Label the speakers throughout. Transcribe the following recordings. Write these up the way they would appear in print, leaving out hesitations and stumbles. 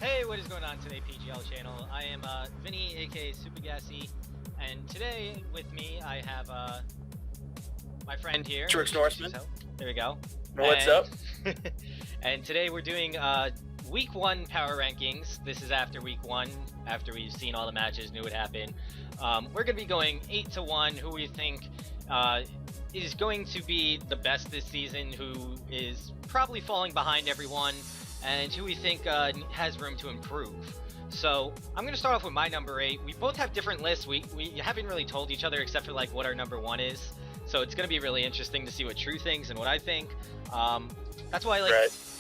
Speaker 1: Hey, what is going on today, PGL channel? I am Vinny, aka SupahGassy, and today with me I have my friend here.
Speaker 2: Truexnorseman.
Speaker 1: There we go.
Speaker 2: What's up?
Speaker 1: And today we're doing Week 1 power rankings. This is after Week 1, after we've seen all the matches, knew what happened. We're going to be going 8-1, who we think is going to be the best this season, who is probably falling behind everyone, and who we think has room to improve. So I'm going to start off with my number 8. We both have different lists. We haven't really told each other except for like what our number 1 is. So it's going to be really interesting to see what True thinks and what I think. That's why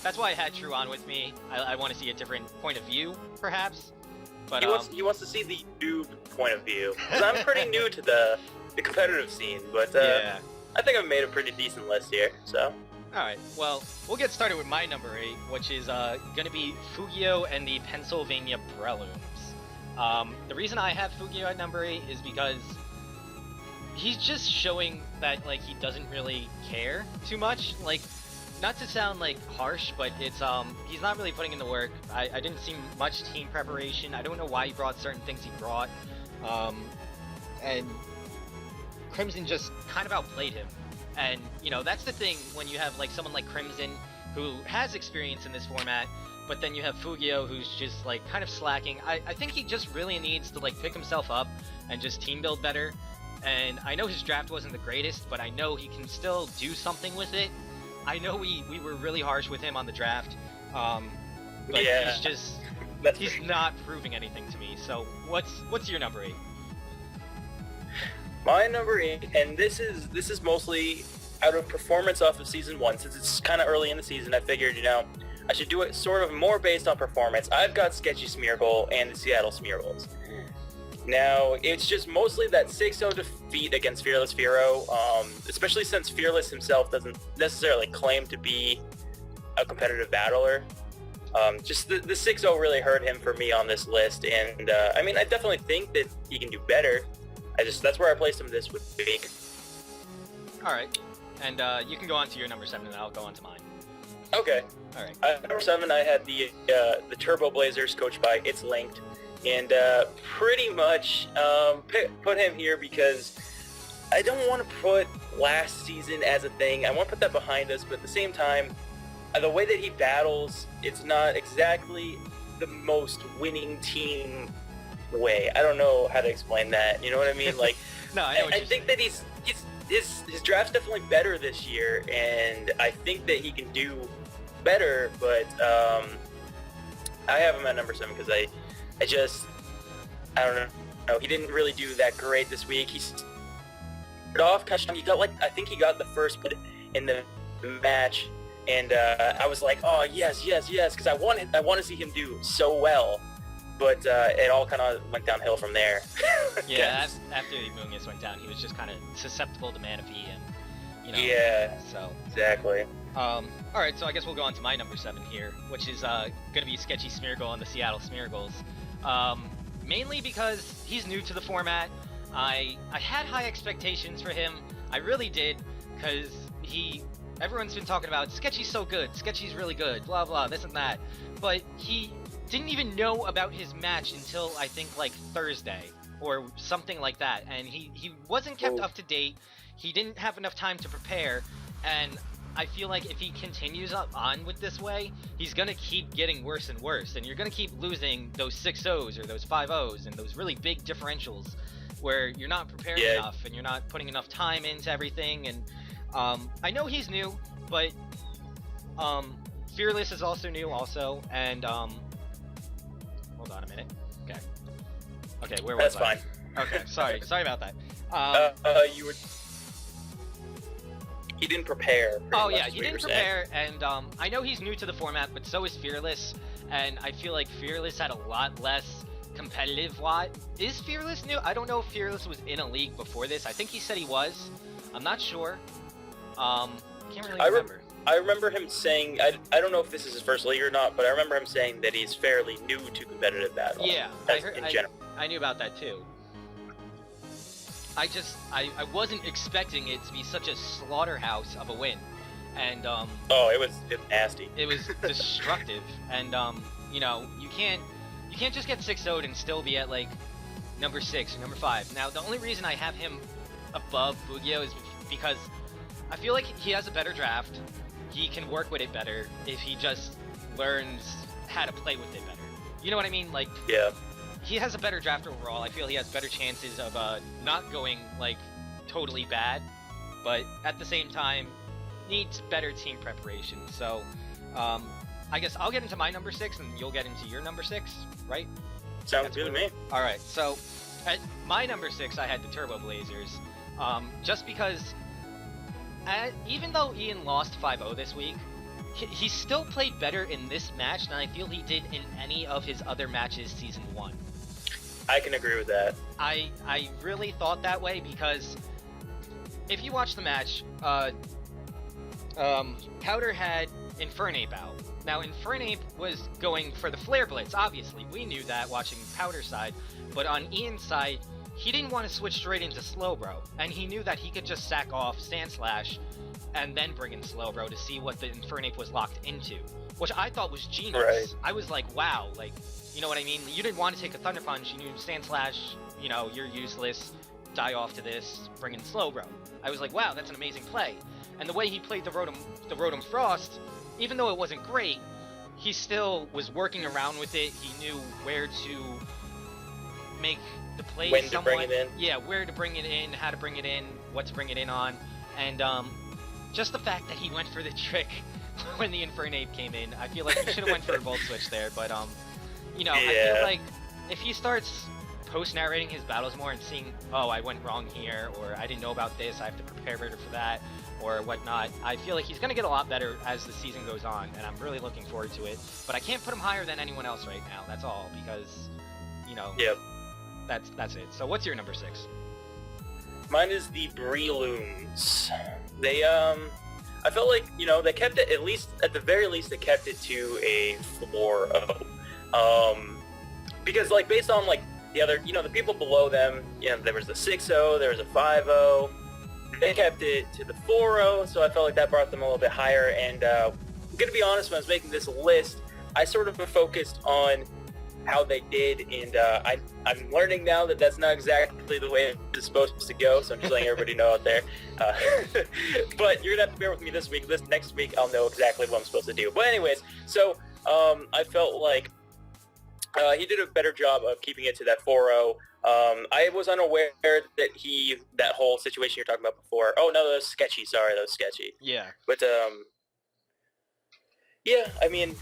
Speaker 1: that's why I had True on with me. I want to see a different point of view, perhaps. But
Speaker 2: he wants to see the noob point of view. Because I'm pretty new to the competitive scene, but
Speaker 1: yeah.
Speaker 2: I think I've made a pretty decent list here. So.
Speaker 1: Alright, well, we'll get started with my number 8, which is going to be Fugio and the Pennsylvania Brelooms. The reason I have Fugio at number 8 is because he's just showing that, like, he doesn't really care too much. Like, not to sound, like, harsh, but it's, he's not really putting in the work. I didn't see much team preparation. I don't know why he brought certain things he brought. And Crimson just kind of outplayed him. And, you know, that's the thing when you have, like, someone like Crimson who has experience in this format, but then you have Fugio who's just, like, kind of slacking. I think he just really needs to, like, pick himself up and just team build better. And I know his draft wasn't the greatest, but I know he can still do something with it. I know we were really harsh with him on the draft, but
Speaker 2: yeah,
Speaker 1: he's just, he's not proving anything to me. So what's your number 8?
Speaker 2: My number 8, and this is mostly out of performance off of Season 1. Since it's kind of early in the season, I figured, you know, I should do it sort of more based on performance. I've got Sketchy Smeargle and the Seattle Smeargles. Now, it's just mostly that 6-0 defeat against Fearless Firo, especially since Fearless himself doesn't necessarily claim to be a competitive battler. Just the 6-0 really hurt him for me on this list, and I mean, I definitely think that he can do better. That's where I placed him this week.
Speaker 1: Alright, and you can go on to your number 7 and I'll go on to mine.
Speaker 2: Okay.
Speaker 1: Alright.
Speaker 2: Number 7, I had the TurboBlazes, coached by It's Linked, and pretty much put him here because I don't want to put last season as a thing. I want to put that behind us, but at the same time, the way that he battles, it's not exactly the most winning team way. I don't know how to explain that. You know what I mean? Like,
Speaker 1: no, I
Speaker 2: think that his draft's definitely better this year, and I think that he can do better. But I have him at number 7 because I don't know. He didn't really do that great this week. He started off kind of, he got, like, I think he got the first put in the match, and I was like, oh yes, because I want to see him do so well. But it all kind of went downhill from there.
Speaker 1: Yeah, after the Bungus went down, he was just kind of susceptible to Manaphy, and, you know.
Speaker 2: Yeah,
Speaker 1: so
Speaker 2: exactly.
Speaker 1: Alright, so I guess we'll go on to my number 7 here, which is going to be Sketchy Smeargle and the Seattle Smeargles. Mainly because he's new to the format. I had high expectations for him. I really did, because everyone's been talking about Sketchy's so good, Sketchy's really good, blah blah, this and that. But he didn't even know about his match until I think like Thursday or something like that, and he wasn't kept up to date. He didn't have enough time to prepare, and I feel like if he continues on with this way, he's gonna keep getting worse and worse, and you're gonna keep losing those 6-0s or those 5-0s and those really big differentials where you're not prepared enough and you're not putting enough time into everything. And I know he's new, but Fearless is also new also, and hold on a minute. Okay, where was I?
Speaker 2: That's fine.
Speaker 1: Okay, sorry about that.
Speaker 2: He didn't prepare.
Speaker 1: Oh yeah, he didn't prepare, and I know he's new to the format, but so is Fearless, and I feel like Fearless had a lot less competitive. Is Fearless new? I don't know if Fearless was in a league before this. I think he said he was. I'm not sure. Can't really remember.
Speaker 2: I remember him saying, I don't know if this is his first league or not, but I remember him saying that he's fairly new to competitive battle.
Speaker 1: Yeah,
Speaker 2: in general.
Speaker 1: I knew about that too. I wasn't expecting it to be such a slaughterhouse of a win. and
Speaker 2: oh, it was nasty.
Speaker 1: It was destructive, and you know, you can't just get 6-0'd and still be at like number 6 or number 5. Now, the only reason I have him above Fugio is because I feel like he has a better draft. He can work with it better if he just learns how to play with it better. You know what I mean? Like,
Speaker 2: yeah,
Speaker 1: he has a better draft overall. I feel he has better chances of not going like totally bad, but at the same time needs better team preparation. So I guess I'll get into my number 6 and you'll get into your number 6, right?
Speaker 2: Sounds good to me.
Speaker 1: All right, so at my number 6 I had the TurboBlazers, just because even though Ian lost 5-0 this week, he still played better in this match than I feel he did in any of his other matches Season 1.
Speaker 2: I can agree with that.
Speaker 1: I really thought that way because if you watch the match, Powder had Infernape out. Now, Infernape was going for the Flare Blitz, obviously. We knew that watching Powder's side. But on Ian's side, he didn't want to switch straight into Slowbro. And he knew that he could just sack off Sandslash and then bring in Slowbro to see what the Infernape was locked into. Which I thought was genius.
Speaker 2: Right.
Speaker 1: I was like, wow, like, you know what I mean? You didn't want to take a Thunder Punch. You knew Sandslash, you know, you're useless. Die off to this, bring in Slowbro. I was like, wow, that's an amazing play. And the way he played the Rotom Frost, even though it wasn't great, he still was working around with it. He knew where to make the play
Speaker 2: when
Speaker 1: somewhat.
Speaker 2: to bring it in.
Speaker 1: Yeah, where to bring it in, how to bring it in, what to bring it in on. And just the fact that he went for the trick when the Infernape came in, I feel like he should have went for a Volt Switch there. But, you know,
Speaker 2: yeah.
Speaker 1: I feel like if he starts post-narrating his battles more and seeing, oh, I went wrong here, or I didn't know about this, I have to prepare better for that, or whatnot, I feel like he's going to get a lot better as the season goes on, and I'm really looking forward to it. But I can't put him higher than anyone else right now, that's all, because, you know,
Speaker 2: yep.
Speaker 1: That's it. So what's your number 6?
Speaker 2: Mine is the Brelooms. They, I felt like, you know, they kept it, at the very least, they kept it to a 4-0. Because, like, based on, like, the other, you know, the people below them, you know, there was the 6-0, there was a 5-0. They kept it to the 4-0, so I felt like that brought them a little bit higher. And I'm going to be honest, when I was making this list, I sort of focused on how they did, and I'm learning now that that's not exactly the way it's supposed to go, so I'm just letting everybody know out there. But you're going to have to bear with me this week. Next week, I'll know exactly what I'm supposed to do. But anyways, so I felt like he did a better job of keeping it to that 4-0. I was unaware that that whole situation you're talking about before. Oh, no, that was sketchy. Sorry, that was sketchy.
Speaker 1: Yeah.
Speaker 2: But, yeah, I mean,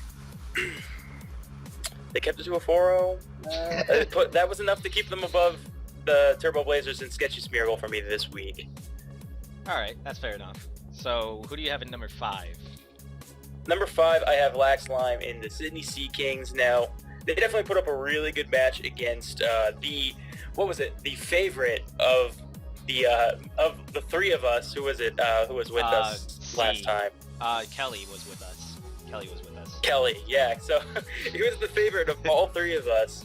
Speaker 2: they kept it to a 4-0. That was enough to keep them above the TurboBlazers and Sketchy Smeargle for me this week.
Speaker 1: All right, that's fair enough. So who do you have in number 5?
Speaker 2: Number 5, I have Lax Lime in the Sydney Seakings. Now, they definitely put up a really good match against the favorite of the three of us. Who was it? Who was with us last time?
Speaker 1: Kelly was with us.
Speaker 2: Kelly, yeah. So he was the favorite of all three of us.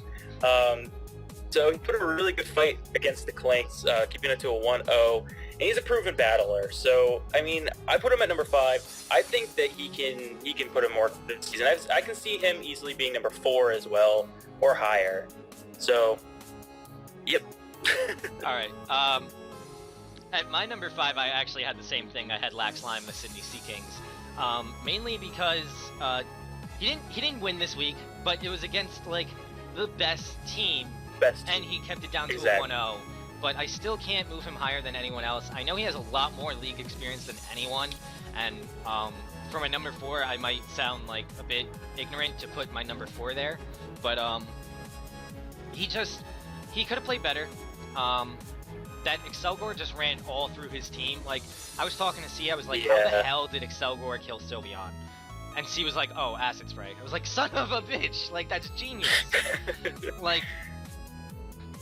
Speaker 2: So he put a really good fight against the Klinks, keeping it to a 1-0. And he's a proven battler. So, I mean, I put him at number 5. I think that he can put him more this season. I can see him easily being number 4 as well, or higher. So, yep.
Speaker 1: All right. At my number 5, I actually had the same thing. I had Lax Lime, the Sydney Seakings. Mainly because he didn't win this week, but it was against like the best team, and he kept it down to a 1-0. But I still can't move him higher than anyone else. I know he has a lot more league experience than anyone, and for my number 4, I might sound like a bit ignorant to put my number 4 there, but he could have played better. That Excelgor just ran all through his team. Like, I was talking to C, I was like, how the hell did Excelgor kill Sylveon? And C was like, oh, Acid Spray. I was like, son of a bitch! Like, that's genius! Like,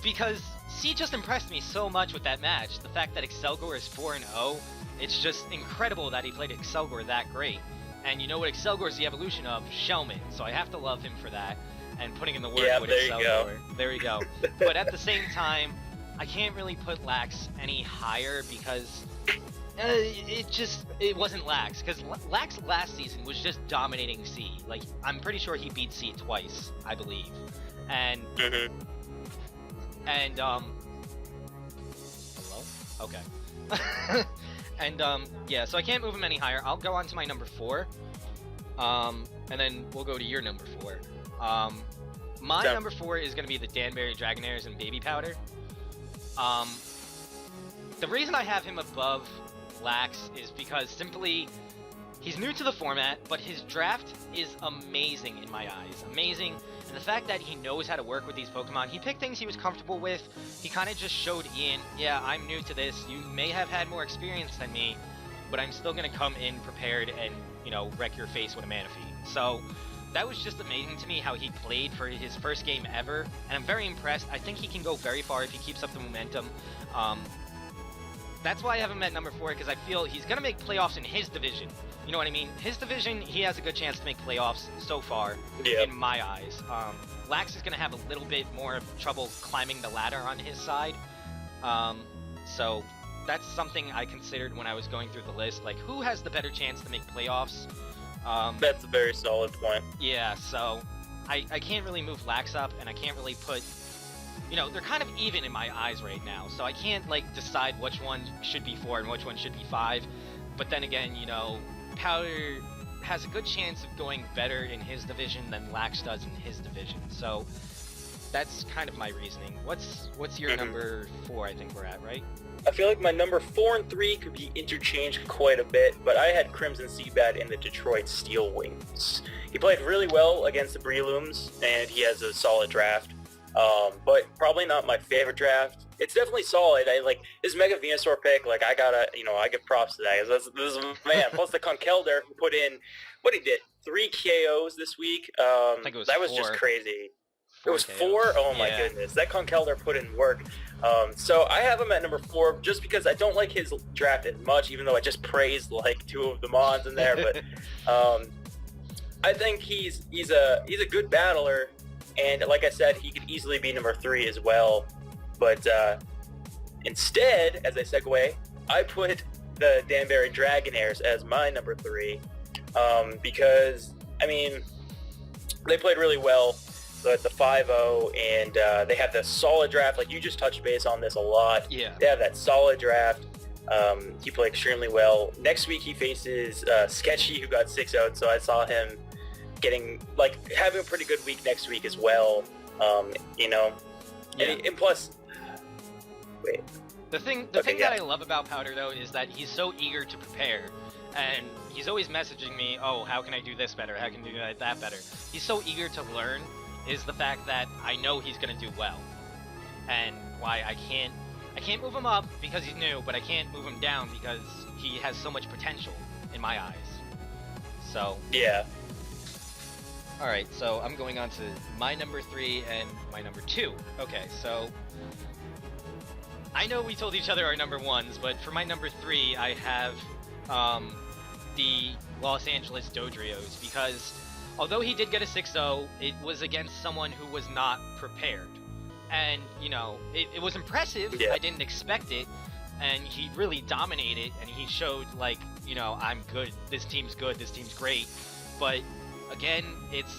Speaker 1: because C just impressed me so much with that match. The fact that Excelgor is 4-0, it's just incredible that he played Excelgor that great. And you know what Excelgor is the evolution of? Shellman. So I have to love him for that. And putting in the work with Excelgor. There you go. But at the same time, I can't really put Lax any higher because It wasn't Lax, because Lax last season was just dominating C. Like, I'm pretty sure he beat C twice, I believe. And, hello? Okay. And, yeah, so I can't move him any higher. I'll go on to my number 4. And then we'll go to your number 4. My number 4 is going to be the Danbury Dragonairs and Baby Powder. The reason I have him above Lax is because simply he's new to the format, but his draft is amazing in my eyes. Amazing. And the fact that he knows how to work with these Pokemon, he picked things he was comfortable with. He kind of just showed Ian, yeah, I'm new to this. You may have had more experience than me, but I'm still going to come in prepared and, you know, wreck your face with a Manaphy. So that was just amazing to me how he played for his first game ever, and I'm very impressed. I think he can go very far if he keeps up the momentum. That's why I have him at number 4, because I feel he's going to make playoffs in his division. You know what I mean? His division, he has a good chance to make playoffs so far, in my eyes. Lax is going to have a little bit more trouble climbing the ladder on his side. So that's something I considered when I was going through the list. Like, who has the better chance to make playoffs?
Speaker 2: That's a very solid point.
Speaker 1: Yeah, so I can't really move Lax up, and I can't really put... You know, they're kind of even in my eyes right now, so I can't, like, decide which one should be 4 and which one should be 5. But then again, you know, Powder has a good chance of going better in his division than Lax does in his division. So that's kind of my reasoning. What's your number 4, I think we're at, right?
Speaker 2: I feel like my number 4 and 3 could be interchanged quite a bit, but I had Crimson Seabat in the Detroit Steel Wings. He played really well against the Brelooms, and he has a solid draft. But probably not my favorite draft. It's definitely solid. I like his Mega Venusaur pick. Like, I gotta, you know, I give props to that. This is man. Plus the Conkeldurr who put in what he did 3 KOs this week.
Speaker 1: I think it was
Speaker 2: that was
Speaker 1: 4.
Speaker 2: just crazy. It was
Speaker 1: KOs.
Speaker 2: 4. Oh my goodness, that Conkeldurr put in work. So I have him at number 4 just because I don't like his draft as much, even though I just praised like 2 of the Mons in there. But I think he's a good battler. And like I said, he could easily be number 3 as well. But instead, as I segue, I put the Danbury Dragonairs as my number 3 because, I mean, they played really well at the 5-0, and they have the solid draft. Like, you just touched base on this a lot.
Speaker 1: Yeah.
Speaker 2: They have that solid draft. He played extremely well. Next week, he faces Sketchy, who got 6-0, so I saw him having a pretty good week next week as well, you know.
Speaker 1: Yeah.
Speaker 2: And plus, wait.
Speaker 1: The thing that I love about Powder, though, is that he's so eager to prepare, and he's always messaging me, oh, how can I do this better? How can I do that better? He's so eager to learn, is the fact that I know he's going to do well. And why I can't move him up because he's new, but I can't move him down because he has so much potential in my eyes. So...
Speaker 2: Yeah.
Speaker 1: Alright, so I'm going on to my number 3 and my number 2. Okay, so... I know we told each other our number 1s, but for my number 3, I have the Los Angeles Dodrios, because although he did get a 6-0, it was against someone who was not prepared. And, you know, it was impressive. Yeah. I didn't expect it, and he really dominated, and he showed, like, you know, I'm good, this team's great, but... Again, it's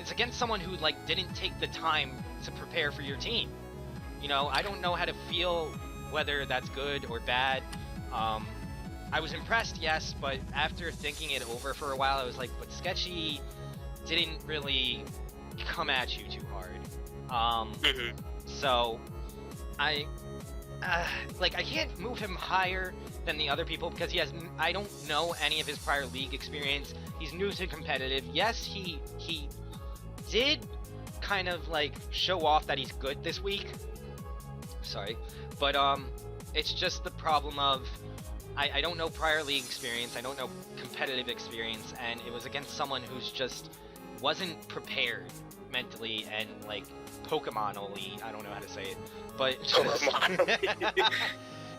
Speaker 1: against someone who, like, didn't take the time to prepare for your team. You know, I don't know how to feel whether that's good or bad. I was impressed, yes, but after thinking it over for a while, I was like, but Sketchy didn't really come at you too hard. So, I can't move him higher than the other people because I don't know any of his prior league experience. He's new to competitive. Yes, he did kind of like show off that he's good this week. Sorry, but it's just the problem of I don't know prior league experience. I don't know competitive experience, and it was against someone who's just wasn't prepared mentally and like Pokemon-only. I don't know how to say it, but
Speaker 2: Pokemon.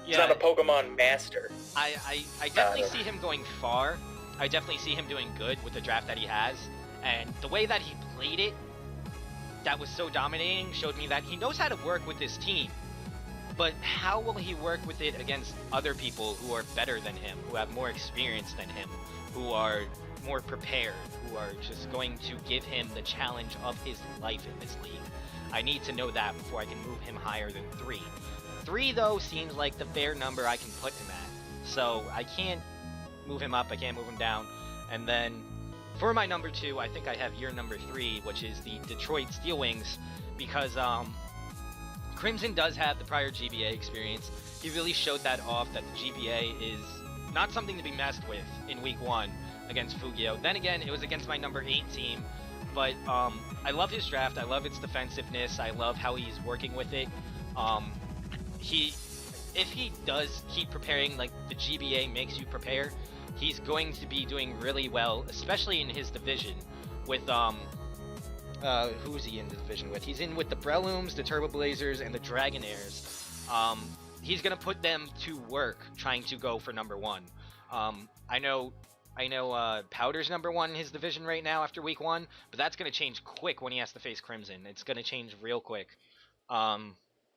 Speaker 2: He's
Speaker 1: yeah,
Speaker 2: not a Pokemon master.
Speaker 1: I definitely see him going far. I definitely see him doing good with the draft that he has. And the way that he played it, that was so dominating, showed me that he knows how to work with his team. but how will he work with it against other people who are better than him, who have more experience than him, who are more prepared, who are just going to give him the challenge of his life in this league? I need to know that before I can move him higher than 3. 3, though, seems like the fair number I can put him at. So I can't move him up, I can't move him down. And then for my number 2, I think I have your number 3, which is the Detroit Steel Wings, because Crimson does have the prior GBA experience. He really showed that off, that the GBA is not something to be messed with in Week 1 against Fugio. Then again, it was against my number 8 team, but I love his draft, I love its defensiveness, I love how he's working with it. If he does keep preparing like the GBA makes you prepare, he's going to be doing really well, especially in his division with who's he in the division with? He's in with the Brelooms, the TurboBlazes, and the Dragonairs. He's gonna put them to work trying to go for number 1. I know Powder's number 1 in his division right now after Week 1, but that's gonna change quick when he has to face Crimson. It's gonna change real quick,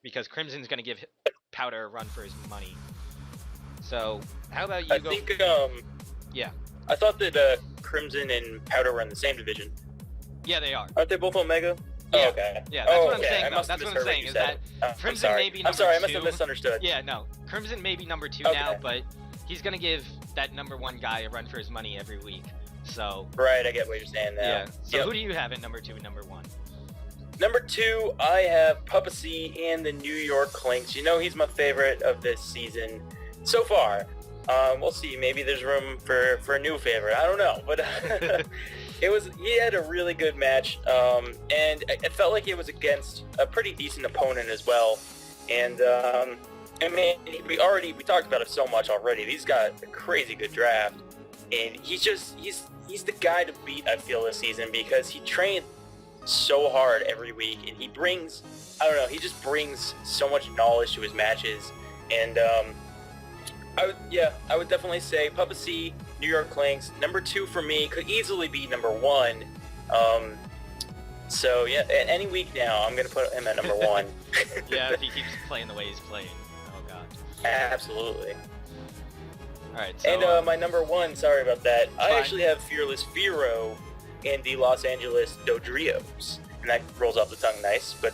Speaker 1: because Crimson's gonna give Powder a run for his money. So how about you Yeah.
Speaker 2: I thought that Crimson and Powder were in the same division.
Speaker 1: Yeah, they are.
Speaker 2: Aren't they both Omega?
Speaker 1: Yeah.
Speaker 2: Oh, okay.
Speaker 1: Yeah, that's what I'm
Speaker 2: okay.
Speaker 1: saying. That's what I'm saying is that Crimson may be number 2.
Speaker 2: I'm sorry, I must have misunderstood.
Speaker 1: Yeah, no. Crimson may be number 2
Speaker 2: Okay.
Speaker 1: now, but he's gonna give that number 1 guy a run for his money every week. So
Speaker 2: Right, I get what you're saying now.
Speaker 1: yeah. So who do you have at number 2 and number 1?
Speaker 2: Number 2, I have PuppyC and the New York Klinks. You know he's my favorite of this season so far. We'll see. Maybe there's room for a new favorite. I don't know, but he had a really good match, and it felt like it was against a pretty decent opponent as well. And I mean, we talked about it so much already. He's got a crazy good draft, and he's the guy to beat. I feel this season because he trained so hard every week, and he brings just brings so much knowledge to his matches, and I would definitely say PuppyC, New York Klinks. Number 2 for me could easily be number 1. So yeah, any week now, I'm gonna put him at number 1.
Speaker 1: Yeah, if he keeps playing the way he's playing. Oh god.
Speaker 2: Absolutely.
Speaker 1: All right. So,
Speaker 2: And my number 1, sorry about that. I
Speaker 1: fine.
Speaker 2: actually have Fearless Firo and the Los Angeles Dodrios, and that rolls off the tongue nice. But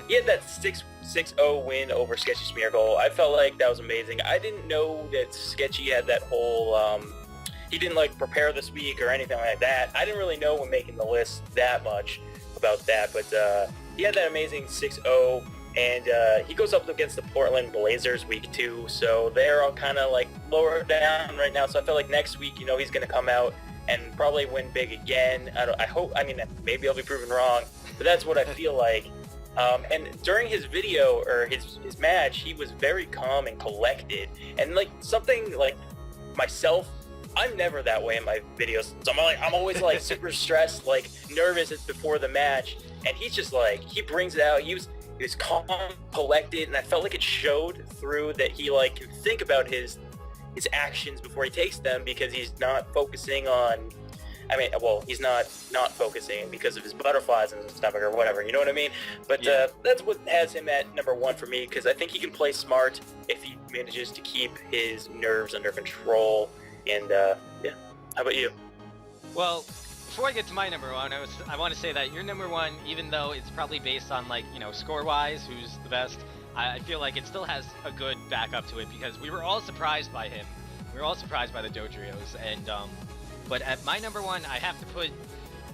Speaker 2: he had that 6-0 win over Sketchy Smeargle. I felt like that was amazing. I didn't know that Sketchy had that whole he didn't like prepare this week or anything like that. I didn't really know when making the list that much about that, but he had that amazing 6-0, and he goes up against the Portland Blazers week 2, so they're all kind of like lower down right now. So I feel like next week, he's going to come out and probably win big again. I mean, maybe I'll be proven wrong, but that's what I feel like. And during his video or his match, he was very calm and collected, and like something like myself, I'm never that way in my videos. So I'm always like super stressed, like nervous before the match, and he's just like, he brings it out. He was calm, collected, and I felt like it showed through that he like can think about his actions before he takes them, because he's not focusing on, he's not focusing because of his butterflies and stuff or whatever, you know what I mean? But
Speaker 1: yeah.
Speaker 2: That's what has him at number 1 for me, because I think he can play smart if he manages to keep his nerves under control. And yeah, how about you?
Speaker 1: Well, before I get to my number 1, I want to say that your number 1, even though it's probably based on like score-wise, who's the best, I feel like it still has a good backup to it, because we were all surprised by him. We were all surprised by the Dodrios, and but at my number 1, I have to put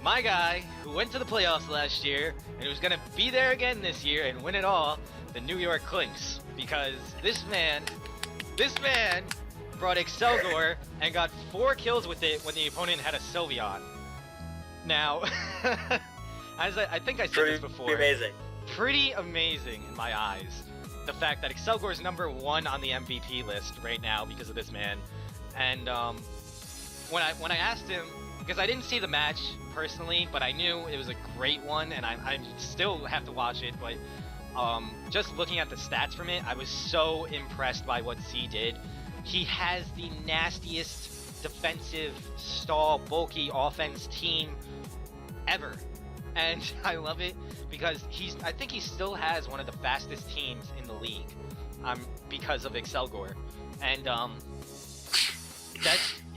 Speaker 1: my guy who went to the playoffs last year and who's gonna be there again this year and win it all, the New York Klinks, because this man brought Excelgor and got 4 kills with it when the opponent had a Sylveon. Now, as I think I said this before, pretty amazing in my eyes. The fact that Excelgor is number 1 on the MVP list right now because of this man, and when I asked him, because I didn't see the match personally, but I knew it was a great one, and I still have to watch it, but just looking at the stats from it, I was so impressed by what Z did. He has the nastiest defensive, stall, bulky offense team ever. And I love it because I think he still has one of the fastest teams in the league, because of Excelgor, and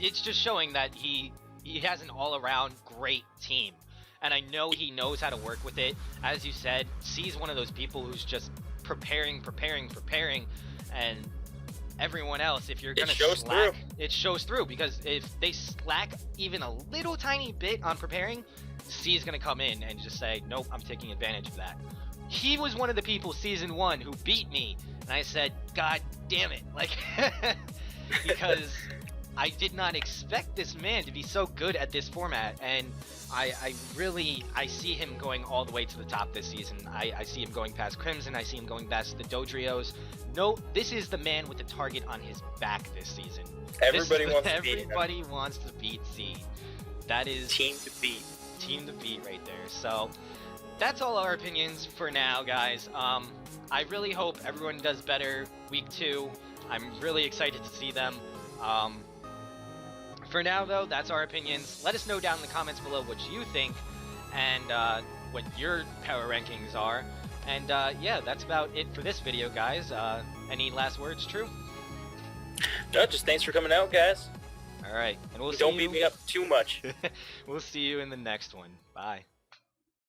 Speaker 1: it's just showing that he has an all-around great team, and I know he knows how to work with it. As you said, C's one of those people who's just preparing, and everyone else, if you're gonna slack, it shows through, because if they slack even a little tiny bit on preparing, C is gonna come in and just say, nope, I'm taking advantage of that. He was one of the people season 1 who beat me, and I said, God damn it, like, because I did not expect this man to be so good at this format, and I see him going all the way to the top this season. I see him going past Crimson, I see him going past the Dodrios. No, this is the man with the target on his back this season.
Speaker 2: Everybody
Speaker 1: wants to beat C. That is
Speaker 2: team to beat.
Speaker 1: Team to beat right there. So that's all our opinions for now, guys. I really hope everyone does better week 2. I'm really excited to see them. For now, though, that's our opinions. Let us know down in the comments below what you think and what your power rankings are. And yeah, that's about it for this video, guys. Any last words, True?
Speaker 2: No, just thanks for coming out, guys.
Speaker 1: All right, and we'll see
Speaker 2: Don't
Speaker 1: you.
Speaker 2: beat me up too much.
Speaker 1: We'll see you in the next one. Bye.